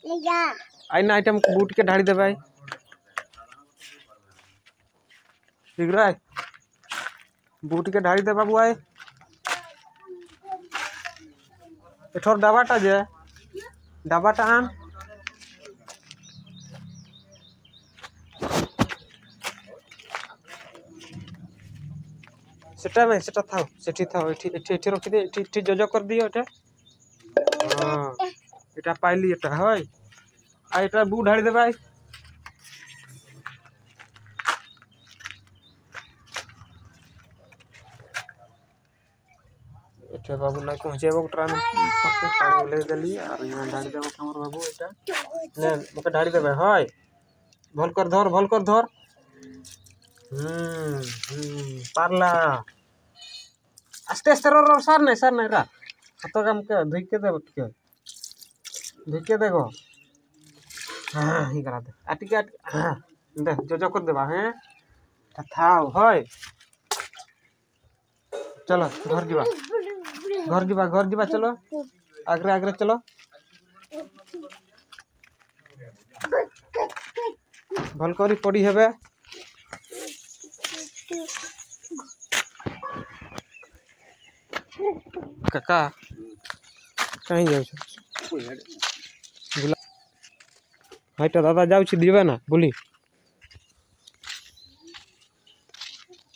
आई ना item boot के ढाड़ी दे भाई शीघ्र आए बूट के ढाड़ी दे बाबू आए एठोर डाबाटा जे डाबाटा आन सेटा में सेटा था सेठी था एठी एठी एठी रखि दे एठी एठी जज कर दियो एटा हां एटा पाइली एटा होय आ एटा बू ढाड़ी दे भाई एटा बाबू ना पहुंचेबो ट्राम पर पानी ले देली और यहाँ ढाड़ी देबो हमर बाबू एटा ले मके ढाड़ी देबे होय भल कर धर पारला आस्ते आस्ते रो सर नहीं रा हाथ काम के धुके दे देखो हां ही करा दे आटिके हां दे जो कर देबा हैं थाओ होय चलो घर जीवा चलो आगरे चलो भल करी पड़ी हेबे काका कहीं जाऊ हाइटा दादा जाऊ दिबे ना बोली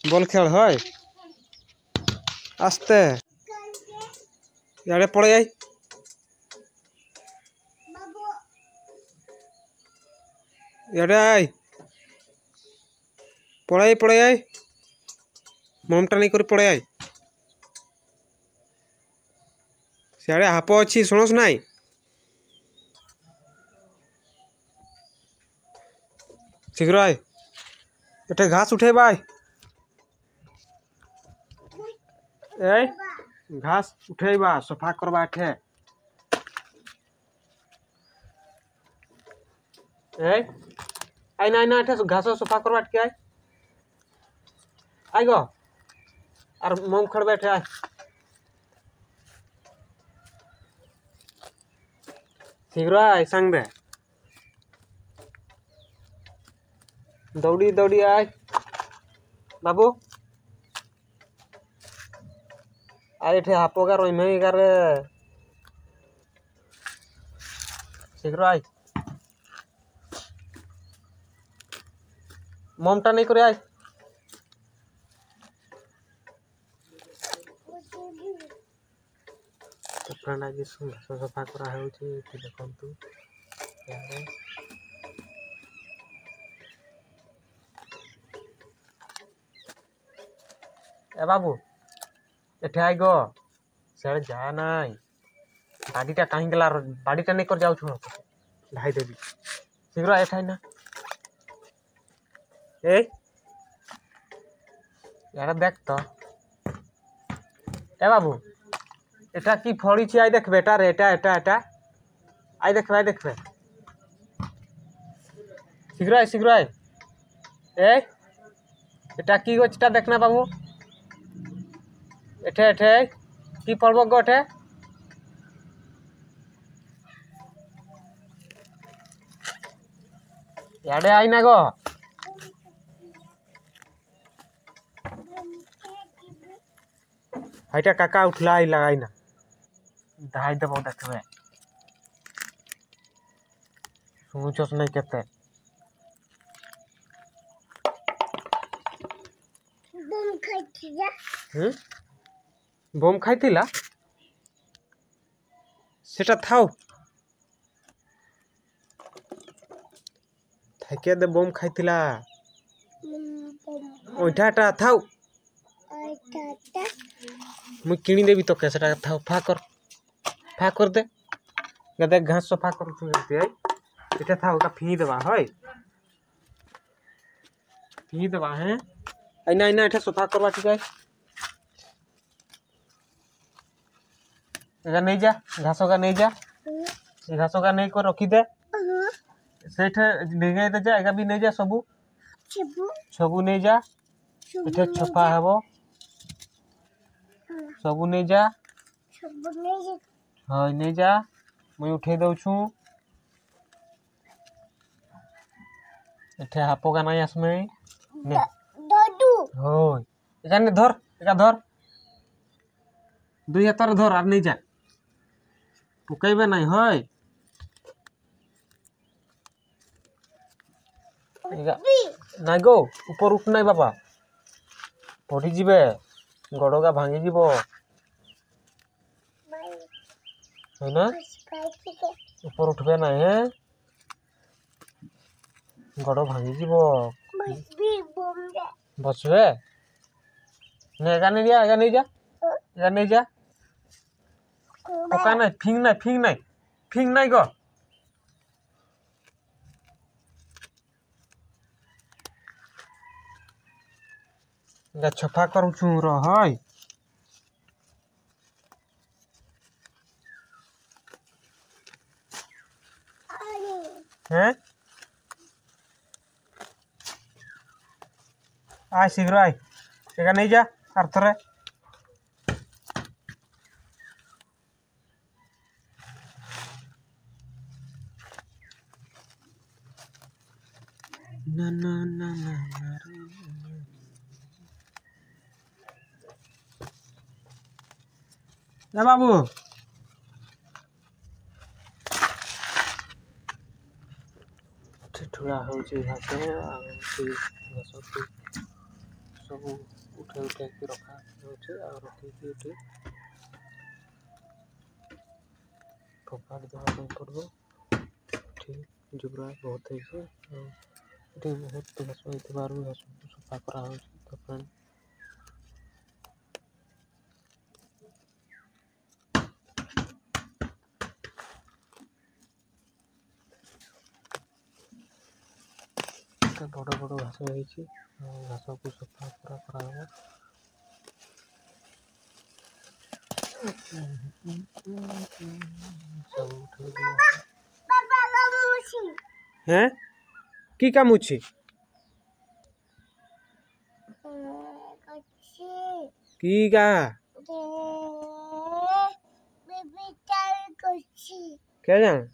बॉल खेल है आस्ते यारे पड़े आई यारे आई पड़े आई ममटा नहीं कर पड़े आई सियाड़े हाप अच्छी शुणस नाई शीघ्र आए एटे घास उठे भाई ए घास उठेबा सफा करवा एठे ए आई ना एठे घास सफा करवा के आई गो और मम खड़ बैठे आए शीघ्र आए संग दे दौड़ी आए बाबू आए थे हापोगा रोई नहीं कर शीघ्र आए ममटा नहीं करे आए तो फ्रेंड आज सफा करा है देखु ए बाबू एठे आई गो सियाड़े जा नाई बाड़ीटा कहीं गला बाड़ीटा नहीं कर जाऊ ढाई देवी शीघ्र एठे ना ए यार देख तो ए बाबू एटा की फड़ी छी आई देख बेटा रे एटा आई देखबे शीघ्र आए ए एटा की गोचटा देखना बाबू एठे की पड़ब गो एठे याडे आई ना गो हाइटा काका उठला आई लगाई ना धाई देबो देखबे सुचस नहीं केते बम खाइथिला सेटा थाओ थाके दे बम खाइथिला ओइठाटा थाओ मु किनी देबी तो कैसेटा थाओ फा कर दे गदे घास सफा कर छुते एटा थाओ का फी देबा होय फी देबा है आइना एठा सफा करबा ठीक है एगा नहीं जा घासों का नहीं जा घासों का नहीं को रखी दे सेठ डिगे दे जा एगा भी नहीं जा सबू नहीं जा एठे छफा हेबो सबू नहीं जा हां नहीं जा मैं उठे दउ छु এঠে হাপকা নাই আসমে নে হই এখানে ধর একা ধর দুই হাতার ধর আর নেই যা পুকাইবে নাই হয় নাই গো উপর উঠ নাই বাবা পড়ি যাবে গড়গা ভাঙি যাব না উপর উঠবে নাই হ্যাঁ গড় ভাঙি যাব বসবে নে এখানে যা এখানে যা এখানে যা পোকা নাই ফিং নাই ফিং নাই ফিং নাই গো ছফা করুছু রহই হ্যাঁ আয় শীঘ্র আয় এখানে যা আর থরে না না না না রে বাবু ठुला होची घासे घास सब उठे उठे के रखा होचे और रखी के उठे फोपाड़ देवा नहीं पड़बो ठीक जुबरा बहुत है से एटे बहुत घास होते बारू घास सफा करा होची तो फ्रेंड बड़ बड़ घास होती घास को सफा करा हैं की काम अछि की का क्या जान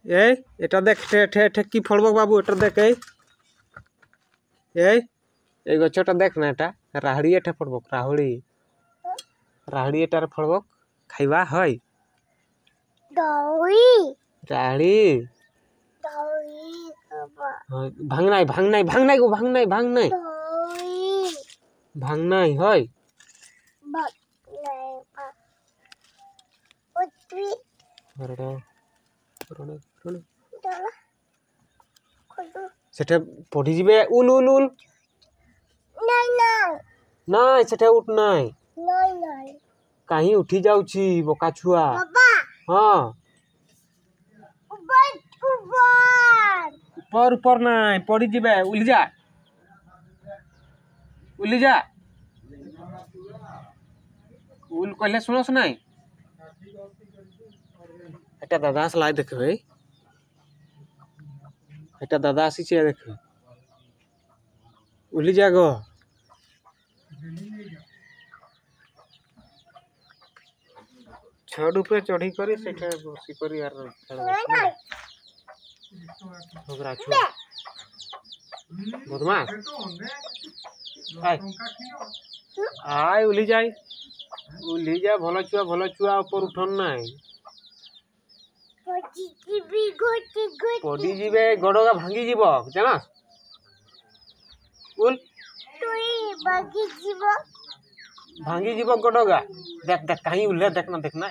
এটা দেখ কি ফলবো বাবু এটা দেখ এই গছটা দেখ না এটা রাহড়ি এটা ফলবো রাহড়ি এটার ফলবো খাইবা হয় রাহড়ি ভাঙ নাই গো ভাঙ নাই হয় সেটা পড়ি যাবে উল উল উল নাই সেটা উঠ নাই কাহি উঠি যাଉଛି বকা ছুয়া হ্যাঁ উপর উপর নাই পড়ি যাবে উলি যা উল কইলে শুনছ নাই এটা দাদা আসলাই দেখবে এটা দাদা আসিছে দেখবে উলি যা গো छड़ ऊपर चढ़ी करी सेठे बसी करी यार होगरा छु बदमाश आय उली जा भलो छुआ ऊपर उठन नाई पड़ी जीवे गड़गा भांगी जीव जाना उल भांगी जीव गड़गा देख देख कहीं उल्ले देखना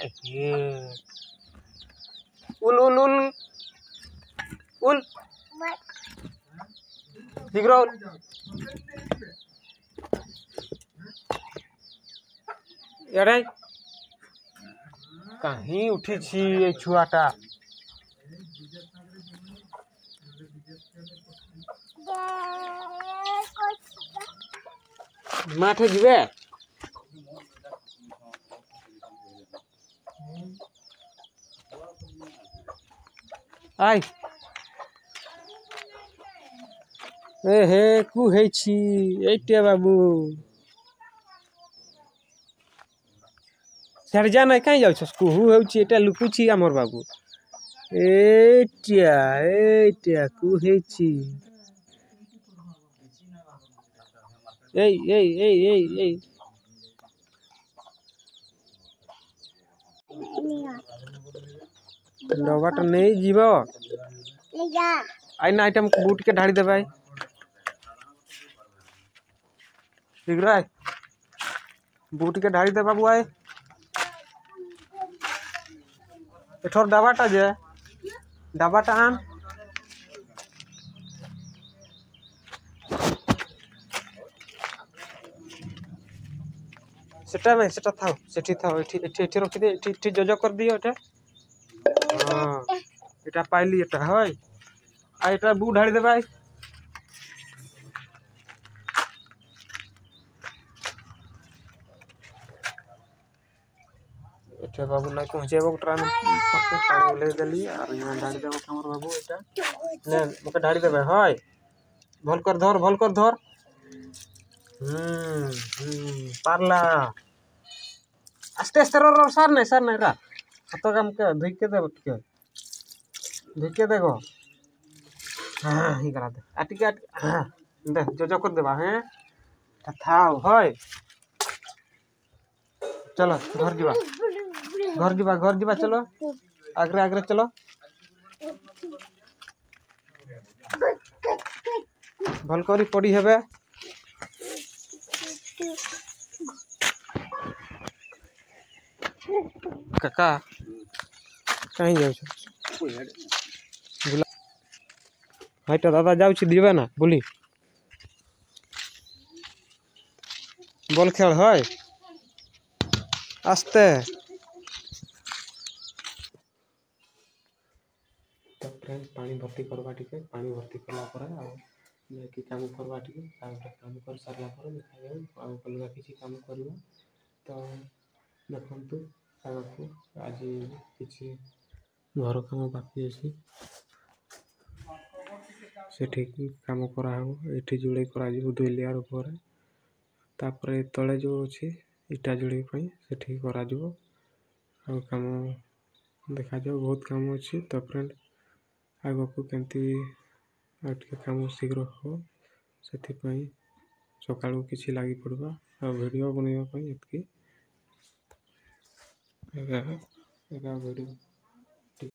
उल उल उल उल शीघ्र उल एड़े कहीं उठी छी ये छुआटा माठे जीवे आई ए हे कु हे छी एटे बाबू सियाड़े जा ना कहीं जाऊ कुहू होटा लुकुची आमर बाबू एटा कुहेची डबाटा नहीं जीव आई ना आइटम बूट के ढाड़ी देवे शीघ्र आए बूट के ढाड़ी दे बाबू आए एठोर डबाटा जे डबाटा आन सेटा में सेटा था सेठी था एठी रखी दे एठी जज कर दियो एटा हां एटा पाइली एटा होय आ एटा बू ढाड़ी दे भाई एटा बाबू ना पहुंचेबो ट्राम पक्के पानी ले देली और यहां ढाड़ी देबो हमर बाबू एटा ने मके ढाड़ी देबे होय भल कर धर पारला आस्ते आस्ते रो सर नहीं रा तो काम के धुके दे देखो हां ही करा दे आटिके हां दे जो कर देबा हैं थाओ होय चलो घर जीवा चलो आगरे चलो भल करी पड़ी हेबे काका कहीं जाऊ हाइटा दादा जाऊ दिबे ना बोली बल खेल है आस्ते तो फ्रेंड पानी भर्ती करवा टिके पानी भर्ती करला पर कि काम करवा टिके काम कर सारला पर देखा जाऊ अलगा किसी काम करवा तो देखंतु आगको आज किसी घर काम बाकी अछि सेठी काम करा हो एठी जुड़े करा जो 2 लेयर ऊपर तापरे तळे जो अछि इटा जुड़े पई सेठी करा जो आ काम देखा जाओ बहुत काम अछि तो फ्रेंड आगको केंती आटके काम शीघ्र हो सेठी पई सकाळू किछि लागि पड़बा आ वीडियो बनैबा पई एतकी एगा वीडियो